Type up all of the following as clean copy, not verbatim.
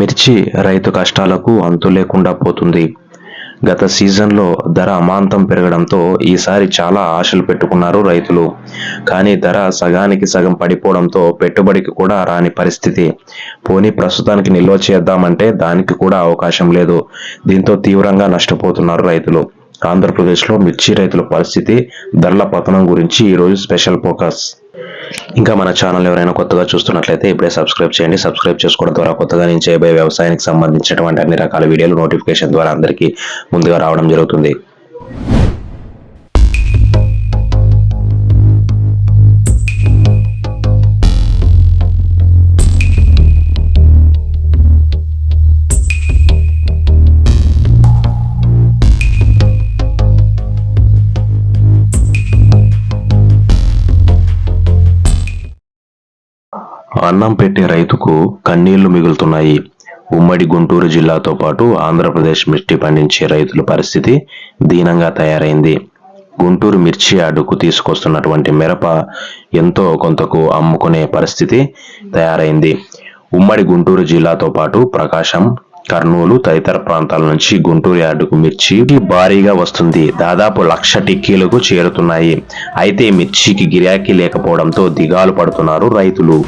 మిర్చి రైతు కష్టాలకు అంతు లేకుండా పోతుంది. గత సీజన్లో ధర అమాంతం పెరగడంతో ఈసారి చాలా ఆశలు పెట్టుకున్నారు రైతులు. కానీ ధర సగానికి సగం పడిపోవడంతో పెట్టుబడికి కూడా రాని పరిస్థితి. పోనీ ప్రస్తుతానికి నిల్వ చేద్దామంటే దానికి కూడా అవకాశం లేదు. దీంతో తీవ్రంగా నష్టపోతున్నారు రైతులు. ఆంధ్రప్రదేశ్లో మిర్చి రైతుల పరిస్థితి, ధరల పతనం గురించి ఈరోజు స్పెషల్ ఫోకస్. ఇంకా మన ఛానల్ ఎవరైనా కొత్తగా చూస్తున్నట్లయితే ఇప్పుడే సబ్స్క్రైబ్ చేయండి. సబ్స్క్రైబ్ చేసుకోవడం ద్వారా కొత్తగా నేను చేయబోయే వ్యవసాయానికి సంబంధించినటువంటి అన్ని రకాల వీడియోలు నోటిఫికేషన్ ద్వారా అందరికీ ముందుగా రావడం జరుగుతుంది. అన్నం పెట్టే రైతుకు కన్నీళ్లు మిగులుతున్నాయి. ఉమ్మడి గుంటూరు జిల్లాతో పాటు ఆంధ్రప్రదేశ్ మిర్చి పండించే రైతుల పరిస్థితి దీనంగా తయారైంది. గుంటూరు మిర్చి యార్డుకు తీసుకొస్తున్నటువంటి మిరప ఎంతో కొంతకు అమ్ముకునే పరిస్థితి తయారైంది. ఉమ్మడి గుంటూరు జిల్లాతో పాటు ప్రకాశం, కర్నూలు తదితర ప్రాంతాల నుంచి గుంటూరు యార్డుకు మిర్చి భారీగా వస్తుంది. దాదాపు 1,00,000 టిక్కీలకు చేరుతున్నాయి. అయితే మిర్చికి గిరాకీ లేకపోవడంతో దిగాలు పడుతున్నారు రైతులు.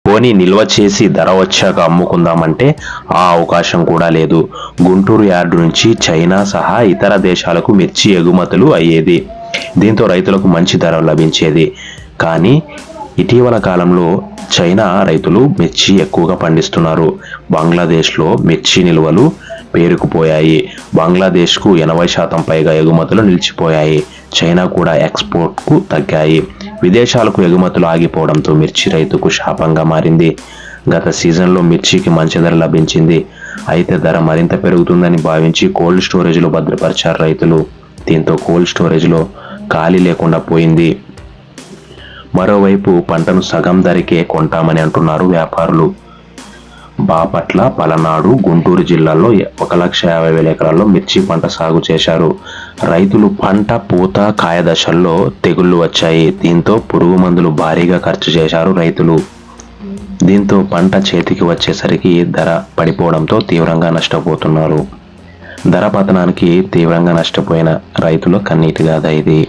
పోనీ నిల్వ చేసి ధర వచ్చాక అమ్ముకుందామంటే ఆ అవకాశం కూడా లేదు. గుంటూరు యార్డు నుంచి చైనా సహా ఇతర దేశాలకు మిర్చి ఎగుమతులు అయ్యేది. దీంతో రైతులకు మంచి ధర లభించేది. కానీ ఇటీవల కాలంలో చైనా రైతులు మిర్చి ఎక్కువగా పండిస్తున్నారు. బంగ్లాదేశ్లో మిర్చి నిల్వలు పేరుకుపోయాయి. బంగ్లాదేశ్కు 80% పైగా ఎగుమతులు నిలిచిపోయాయి. చైనా కూడా ఎక్స్పోర్ట్కు తగ్గాయి. విదేశాలకు ఎగుమతులు ఆగిపోవడంతో మిర్చి రైతుకు శాపంగా మారింది. గత సీజన్లో మిర్చికి మంచి ధర లభించింది. అయితే ధర మరింత పెరుగుతుందని భావించి కోల్డ్ స్టోరేజ్లో భద్రపరిచారు రైతులు. దీంతో కోల్డ్ స్టోరేజ్లో ఖాళీ లేకుండా పోయింది. మరోవైపు పంటను సగం ధరకే కొంటామని అంటున్నారు వ్యాపారులు. బాపట్ల, పలనాడు, గుంటూరు జిల్లాల్లో 1,50,000 ఎకరాల్లో మిర్చి పంట సాగు చేశారు. రైతులు పంట పూత కాయ దశల్లో తెగుళ్లు వచ్చాయి. దీంతో పురుగు మందులు భారీగా ఖర్చు చేశారు రైతులు. దీంతో పంట చేతికి వచ్చేసరికి ధర పడిపోవడంతో తీవ్రంగా నష్టపోతున్నారు. ధర పతనానికి తీవ్రంగా నష్టపోయిన రైతుల కన్నీటి గాథ ఇది.